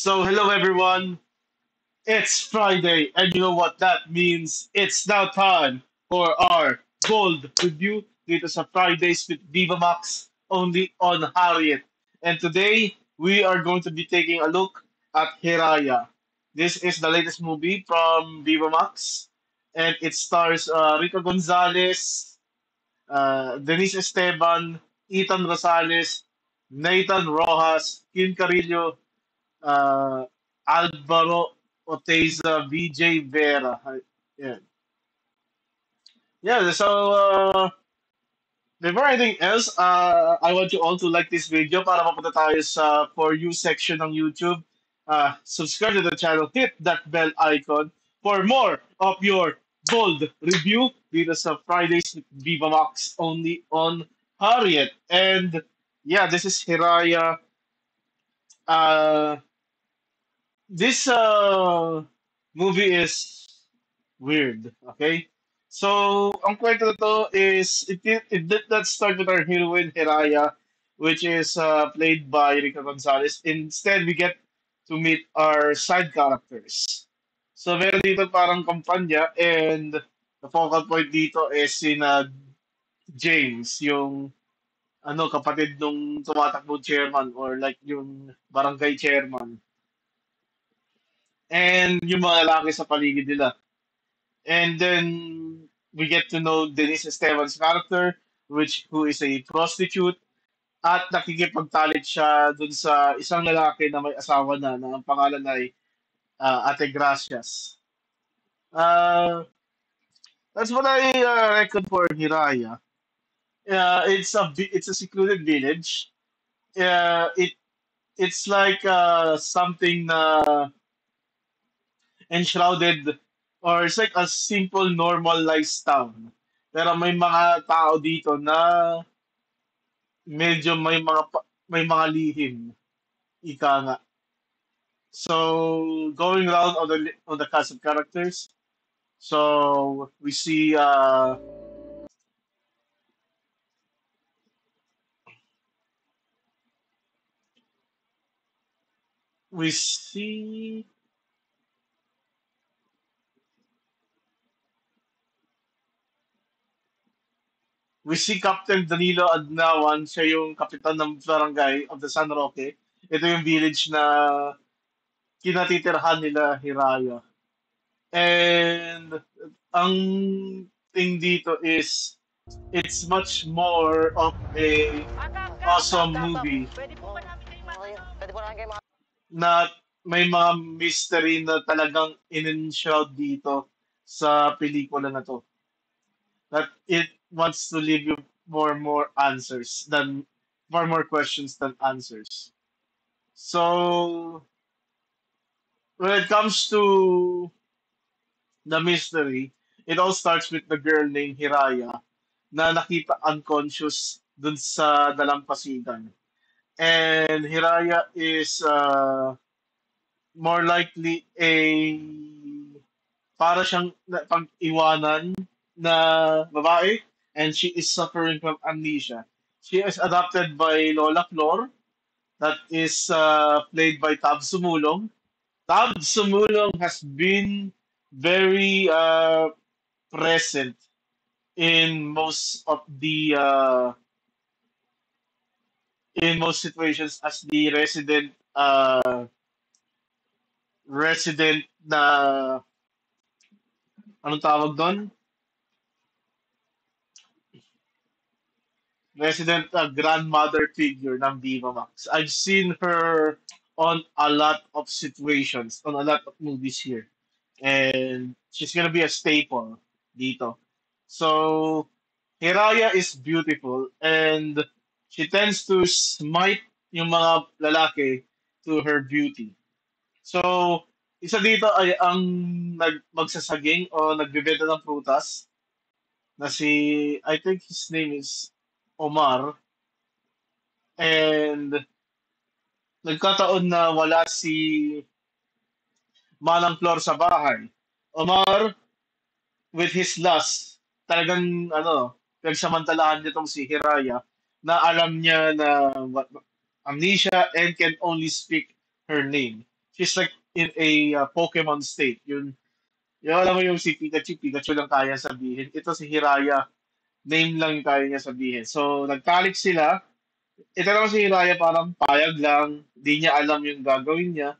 Hello everyone. It's Friday, and you know what that means? It's now time for our gold review dito sa Fridays with Viva Max, only on Harriet. And today, we are going to be taking a look at Hiraya. This is the latest movie from Viva Max, and it stars Rico Gonzalez, Denise Esteban, Ethan Rosales, Nathan Rojas, Kim Carillo, uh, Alvaro Oteiza, VJ Vera. Yeah, yeah. Before anything else, I want you all to like this video para mapunta tayo sa For You section ng YouTube. Subscribe to the channel, hit that bell icon for more of your bold review dito sa Fridays with Viva Max only on Harriet. And yeah, this is Hiraya. Uh, this movie is weird, okay? So, ang kwento na to is, it did not start with our heroine, Hiraya, which is played by Rica Gonzalez. Instead, we get to meet our side characters. So, meron dito parang kampanya, and the focal point dito is James, yung kapatid nung tumatakbo chairman or like yung barangay chairman. And yung mga lalaki sa paligid nila. And then we get to know Denise Esteban's character, who is a prostitute, at nakikipagtalit siya dun sa isang lalaki na may asawa na ang pangalan ay Ate Gracias. Uh, that's what I reckon for Hiraya. It's a secluded village. It's like something na enshrouded, or it's like a simple normalized town. Pero may mga tao dito na medyo may mga lihim, ika nga. So going around on the cast of characters, so we see we see Captain Danilo Adnawan, siya yung kapitan ng barangay of the San Roque. Ito yung village na kinatitirhan nila Hiraya. And ang thing dito is it's much more of a awesome movie na may mga mystery na talagang in-enshroud dito sa pelikula na to. That it wants to leave you more more questions than answers. So when it comes to the mystery, it all starts with the girl named Hiraya na nakita unconscious dun sa dalampasigan. And Hiraya is more likely para siyang pag-iwanan na babae, and she is suffering from amnesia. She is adopted by Lola Flor, that is played by Tab Sumulong. Tab Sumulong has been very present in most situations as the resident na anong tawag doon? Resident grandmother figure ng Viva Max. I've seen her on a lot of situations, on a lot of movies here. And she's gonna be a staple dito. So, Hiraya is beautiful, and she tends to smite yung mga lalaki to her beauty. So, isa dito ay ang magsasaging o nagbebenta ng prutas na I think his name is Omar, and nagkataon na wala si Manang Flor sa bahay. Omar, with his lust, talagang pinagsamantalahan niya tong si Hiraya na alam niya na amnesia and can only speak her name. she's like in a Pokemon state. Yun, alam mo yung si Pikachu, Pikachu lang kaya sabihin. Ito si Hiraya, name lang yung kaya niya sabihin. So, nagtalik sila. Ito naman si Hiraya parang payag lang, di niya alam yung gagawin niya.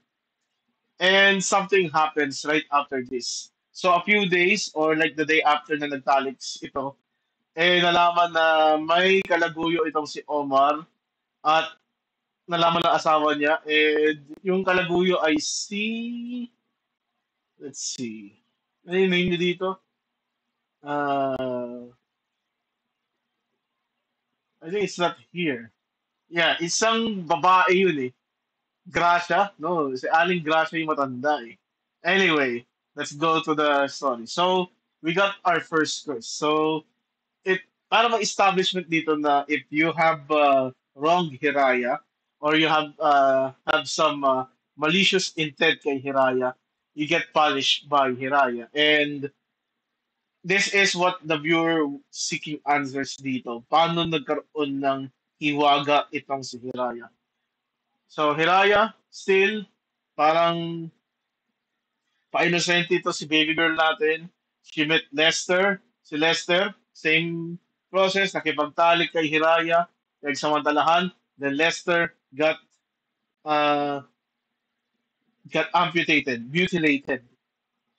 And something happens right after this. So, a few days or like the day after na nagtalik ito, nalaman na may kalaguyo itong si Omar at nalaman ng asawa niya. And yung kalaguyo ay let's see, ano yung name niya dito? Uh, I think it's not here. Yeah, isang babae yun eh. Gracia? No, si Aling Gracia yung matanda eh. Anyway, let's go to the story. So, we got our first quiz. So, it para ma-establishment dito na if you have wrong Hiraya or you have some malicious intent kay Hiraya, you get punished by Hiraya. And this is what the viewer seeking answers dito. Paano nagkaroon ng hiwaga itong si Hiraya? So, Hiraya, still, parang pa-innocent ito si baby girl natin. She met Lester. Si Lester, same process, nakipagtalik kay Hiraya, nagsamantalahan. Then Lester uh, got amputated, mutilated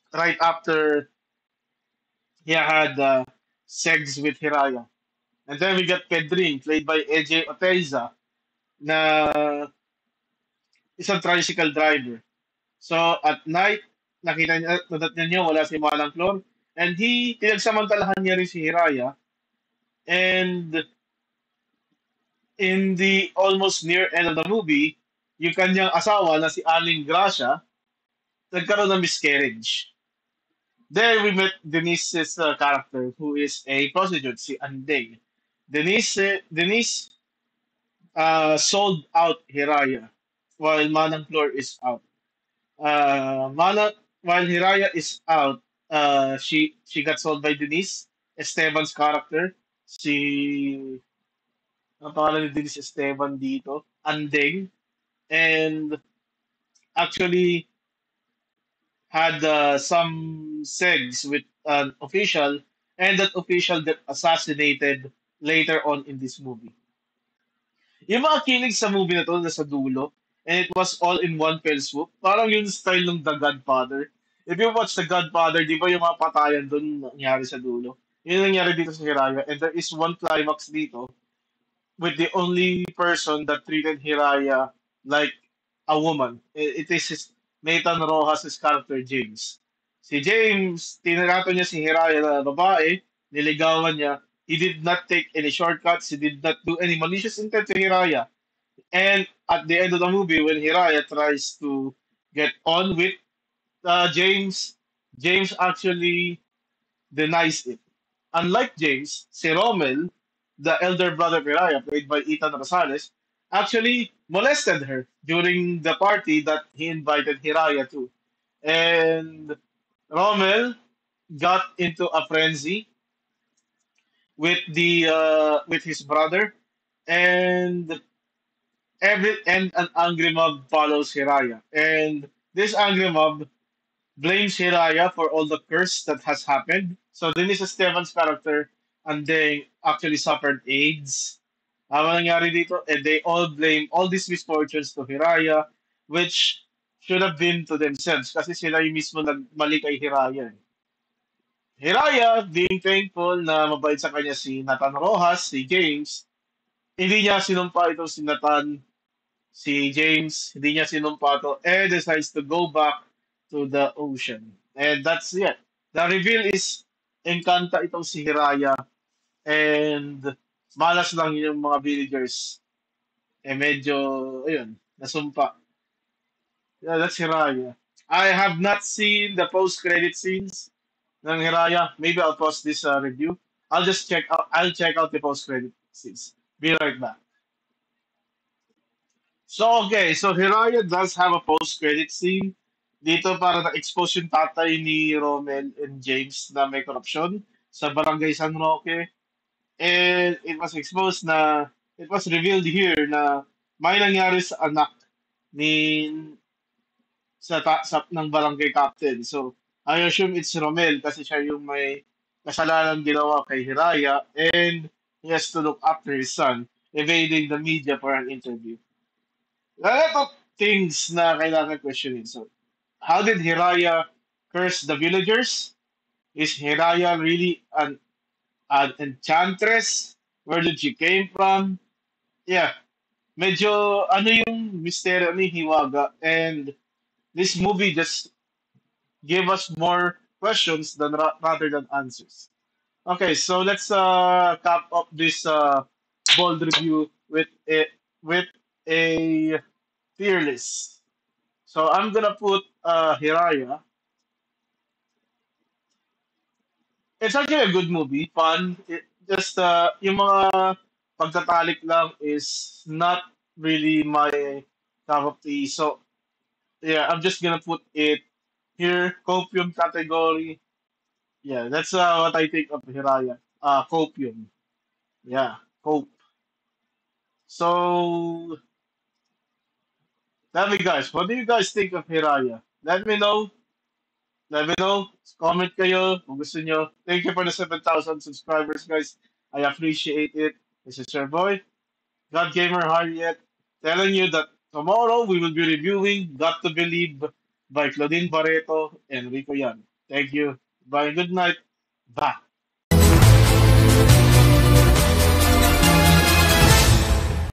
right after he had sex with Hiraya. And then we got Pedring, played by AJ Oteiza, na isang tricycle driver. So, at night, nadat niya wala si Malang Flor. And pinagsamantalahan niya rin si Hiraya. And in the almost near end of the movie, yung kanyang asawa na si Aling Gracia, nagkaroon ng miscarriage. There we met Denise's character, who is a prostitute, si Anday. Denise sold out Hiraya while Manang Flor is out. While Hiraya is out, she got sold by Denise, Esteban's character. Si ang pangalan ni Denise Esteban dito, Andeng, and actually had some segs with an official, and that official got assassinated later on in this movie. Yung mga kilig sa movie na to nasa dulo, and it was all in one fell swoop, parang yung style ng The Godfather. If you watch The Godfather, di ba yung mga patayan doon nangyari sa dulo? Yun yung nangyari dito sa Hiraya. And there is one climax dito with the only person that treated Hiraya like a woman. It is Nathan Rojas' character, James. Si James, tinrato niya si Hiraya na babae, niligawan niya. He did not take any shortcuts. He did not do any malicious intent to Hiraya. And at the end of the movie, when Hiraya tries to get on with James, James actually denies it. Unlike James, si Rommel, the elder brother of Hiraya, played by Ethan Rosales, actually molested her during the party that he invited Hiraya to. And Rommel got into a frenzy with his brother, and an angry mob follows Hiraya. And this angry mob blames Hiraya for all the curse that has happened. So Denise Esteban's character, and they actually suffered AIDS. Ano nangyari dito? And they all blame all these misfortunes to Hiraya, which should have been to themselves kasi sila yung mismo nagmali kay Hiraya. Hiraya, being thankful na mabait sa kanya si Nathan Rojas, si James, hindi niya sinumpa itong si James, hindi niya sinumpa to, and decides to go back to the ocean. And that's it. The reveal is Encanta itong si Hiraya, and malas lang yung mga villagers. Medyo, ayun, nasumpa. Yeah, that's Hiraya. I have not seen the post-credit scenes ng Hiraya. Maybe I'll post this review. I'll check out the post-credit scenes. Be right back. So, okay. So, Hiraya does have a post-credit scene. Dito para na-expose yung tatay ni Romel and James na may corruption sa Barangay San Roque. And it was revealed here na may nangyari sa anak ni ng barangay captain. So, I assume it's Romel kasi siya yung may kasalanan ginawa kay Hiraya and he has to look after his son, evading the media for an interview. A lot of things na kailangan questionin. So, how did Hiraya curse the villagers? Is Hiraya really an enchantress? Where did she came from? Yeah, medyo ano yung misteryo ni Hiwaga, and this movie just gave us more questions than rather than answers. Okay, so let's cap up this bold review with a tier list. So I'm gonna put Hiraya. It's actually a good movie, fun. Just yung mga pagtatalik lang is not really my cup of tea. So yeah, I'm just gonna put it here, copium category. Yeah, that's what I think of Hiraya. Copium. Yeah, cope. So tell me guys, what do you guys think of Hiraya? Let me know. Let me know. Comment kayo kung gusto nyo. Thank you for the 7,000 subscribers, guys. I appreciate it. This is your boy, God Gamer Harriet, telling you that tomorrow we will be reviewing Got to Believe by Claudine Barreto and Rico Yan. Thank you. Bye. Good night. Bye.